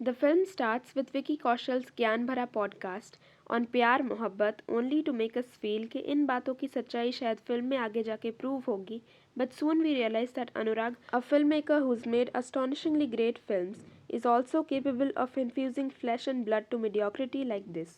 The film starts with Vicky Kaushal's ज्ञान भरा podcast on प्यार मोहब्बत only to make us feel कि इन बातों की सच्चाई शायद फिल्म में आगे जाके प्रूव होगी, but soon we realize that Anurag, a filmmaker who's made astonishingly great films, is also capable of infusing flesh and blood to mediocrity like this.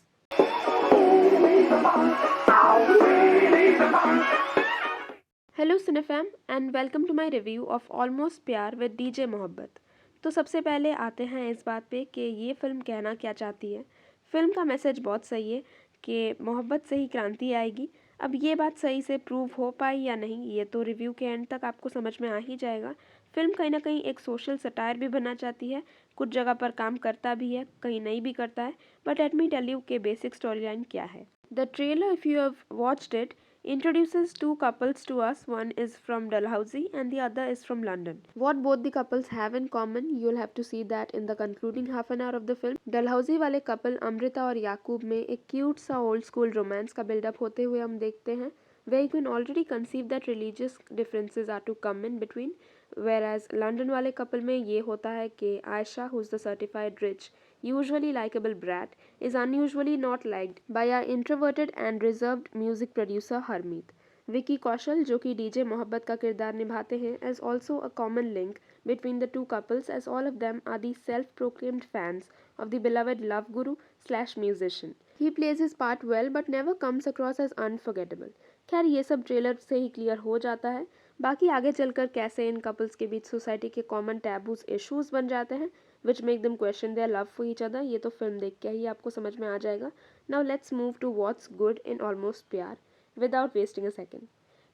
Hello Cinefam and welcome to my review of Almost Pyaar with DJ Mohabbat. तो सबसे पहले आते हैं इस बात पे कि ये फ़िल्म कहना क्या चाहती है। फ़िल्म का मैसेज बहुत सही है कि मोहब्बत से ही क्रांति आएगी। अब ये बात सही से प्रूव हो पाई या नहीं, ये तो रिव्यू के एंड तक आपको समझ में आ ही जाएगा। फ़िल्म कहीं ना कहीं एक सोशल सटायर भी बनना चाहती है, कुछ जगह पर काम करता भी है, कहीं नहीं भी करता है, but let me tell you के बेसिक स्टोरी लाइन क्या है। The trailer, if you have watched it, introduces two couples to us. One is from Dalhousie and the other is from London. What both the couples have in common, you'll have to see that in the concluding half an hour of the film. Dalhousie वाले couple Amrita और याकूब में एक cute सा old school romance का buildup होते हुए हम देखते हैं, where you can already conceive that religious differences are to come in between. Whereas London वाले couple में ये होता है कि Aisha, who's the certified rich, usually likable brat, is unusually not liked by our introverted and reserved music producer harmeet. Vicky Kaushal, जो कि DJ मोहब्बत का किरदार निभाते हैं, is also a common link between the two couples, as all of them are the self-proclaimed fans of the beloved love guru slash musician. He plays his part well but never comes across as unforgettable. खैर ये सब trailer से ही clear हो जाता है। बाकी आगे चलकर कैसे इन कपल्स के बीच सोसाइटी के कॉमन टैबूज इश्यूज बन जाते हैं which make them question their love for each other, ये तो फिल्म देख के ही आपको समझ में आ जाएगा। Now let's move to what's good in almost प्यार without wasting a second.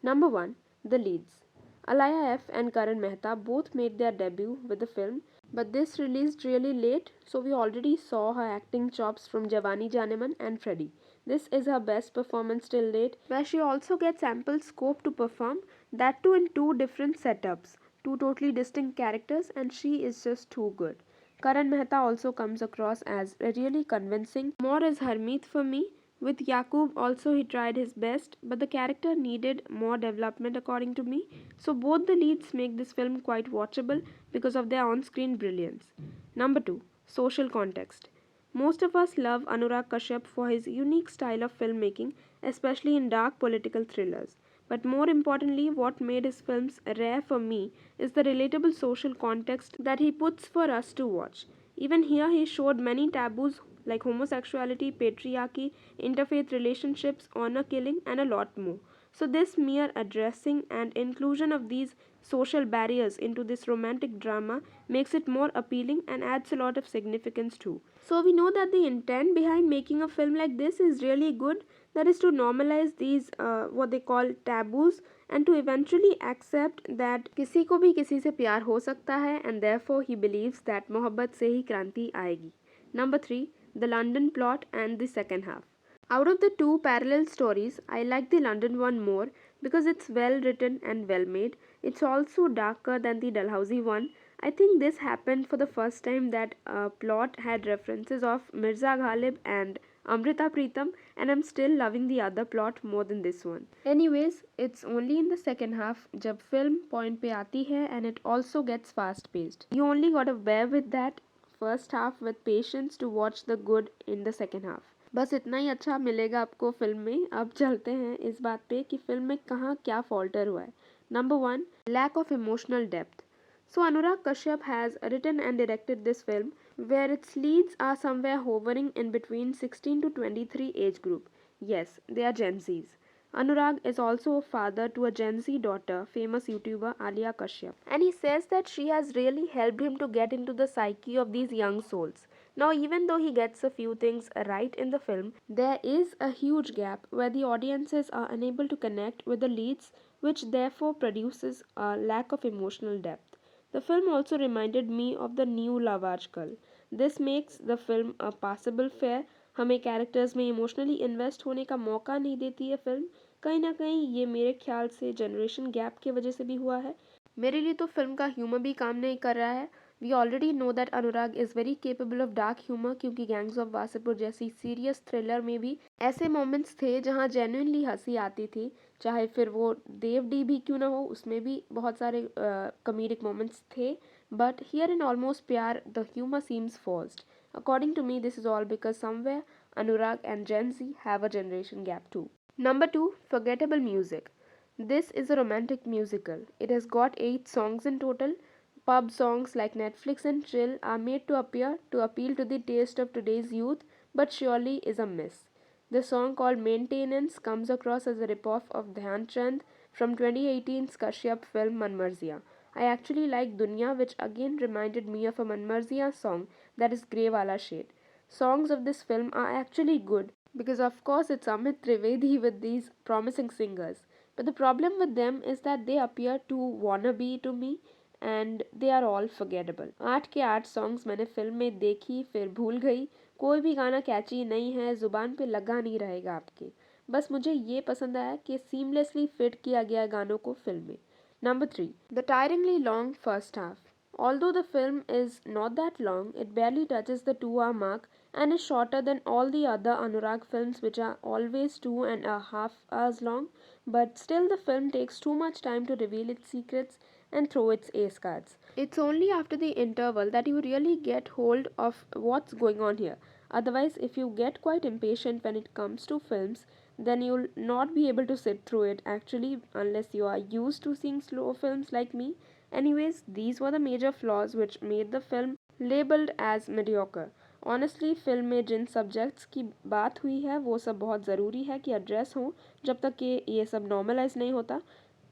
Number 1. The leads. Alaya F and Karan Mehta both made their debut with the film, but this released really late, so we already saw her acting chops from Javani Janeman and Freddie. This is her best performance till date, where she also gets ample scope to perform, that too in two different setups, two totally distinct characters, and she is just too good. Karan Mehta also comes across as really convincing, more as Harmeet for me. With Yaqub also he tried his best, but the character needed more development according to me, so both the leads make this film quite watchable because of their on-screen brilliance. Number 2. Social context. Most of us love Anurag Kashyap for his unique style of filmmaking, especially in dark political thrillers. But more importantly, what made his films rare for me is the relatable social context that he puts for us to watch. Even here, he showed many taboos like homosexuality, patriarchy, interfaith relationships, honor killing, and a lot more. So, this mere addressing and inclusion of these social barriers into this romantic drama makes it more appealing and adds a lot of significance too. So, we know that the intent behind making a film like this is really good, that is to normalize these what they call taboos and to eventually accept that किसी को भी किसी से प्यार हो सकता है and therefore he believes that मोहब्बत से ही क्रांति आएगी. Number 3. The London plot and the second half. Out of the two parallel stories, I like the London one more because it's well written and well made. It's also darker than the Dalhousie one. I think this happened for the first time that a plot had references of Mirza Ghalib and Amrita Preetham, and I'm still loving the other plot more than this one. Anyways, it's only in the second half जब film point पे आती है and it also gets fast paced. You only gotta bear with that first half with patience to watch the good in the second half. बस इतना ही अच्छा मिलेगा आपको film में. अब चलते हैं इस बात पे कि फिल्म में कहाँ क्या फॉल्टर हुआ है. Number 1. Lack of emotional depth. So Anurag Kashyap has written and directed this film where its leads are somewhere hovering in between 16 to 23 age group. Yes, they are Gen Zs. Anurag is also a father to a Gen Z daughter, famous YouTuber Alaya Kashyap. And he says that she has really helped him to get into the psyche of these young souls. Now, even though he gets a few things right in the film, there is a huge gap where the audiences are unable to connect with the leads, which therefore produces a lack of emotional depth. The film also reminded me of the new Love आजकल. This makes the film a passable fare. हमें characters में emotionally invest होने का मौका नहीं देती है film. कहीं ना कहीं ये मेरे ख्याल से जनरेशन गैप की वजह से भी हुआ है. मेरे लिए तो फिल्म का ह्यूमर भी काम नहीं कर रहा है. We already know that Anurag is very capable of dark humour, क्योंकि गैंग्स ऑफ वासेपुर जैसी सीरियस थ्रिलर में भी ऐसे मोमेंट्स थे जहाँ जेन्युइनली हंसी आती थी. चाहे फिर वो देव डी भी क्यों ना हो, उसमें भी बहुत सारे कॉमेडिक मोमेंट्स थे. But here in Almost Pyar, the humor seems forced. According to me, this is all because somewhere Anurag and Gen Z have a generation gap too. Number 2, forgettable music. This is a romantic musical. It has got 8 songs in total. Pub songs like Netflix and Chill are made to appear to appeal to the taste of today's youth, but surely is a miss. The song called Maintenance comes across as a ripoff of Dhyan Chand from 2018's Kashyap film Manmarzia. I actually like Dunya, which again reminded me of a Manmarzia song that is grey wala shade. Songs of this film are actually good because, of course, it's Amit Trivedi with these promising singers. But the problem with them is that they appear too wannabe to me and they are all forgettable. 8 के 8 songs मैंने film में देखी फिर भूल गई. कोई भी गाना कैची नहीं है, ज़ुबान पे लगा नहीं रहेगा आपके. बस मुझे ये पसंद आया कि सीमलेसली फिट किया गया गानों को फिल्म में. Number 3. The tiringly long first half. Although the film is not that long, it barely touches the 2 hour mark and is shorter than all the other Anurag films, which are always 2.5 hours long. But still, the film takes too much time to reveal its secrets and throw its ace cards. It's only after the interval that you really get hold of what's going on here. Otherwise, if you get quite impatient when it comes to films, then you'll not be able to sit through it actually, unless you are used to seeing slow films like me. Anyways, these were the major flaws which made the film labeled as mediocre. Honestly film में जिन subjects की बात हुई है वो सब बहुत ज़रूरी है कि एड्रेस हों जब तक कि ये सब नॉर्मलाइज नहीं होता.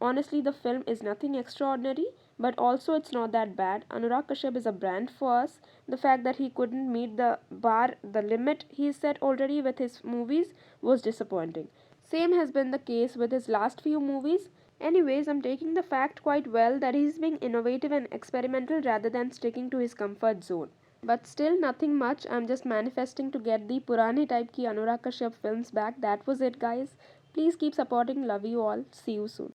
Honestly, the film is nothing extraordinary, but also it's not that bad. Anurag Kashyap is a brand for us. The fact that he couldn't meet the bar, the limit he set already with his movies was disappointing. Same has been the case with his last few movies. Anyways, I'm taking the fact quite well that he's being innovative and experimental rather than sticking to his comfort zone. But still nothing much. I'm just manifesting to get the Purane type ki Anurag Kashyap films back. That was it, guys. Please keep supporting. Love you all. See you soon.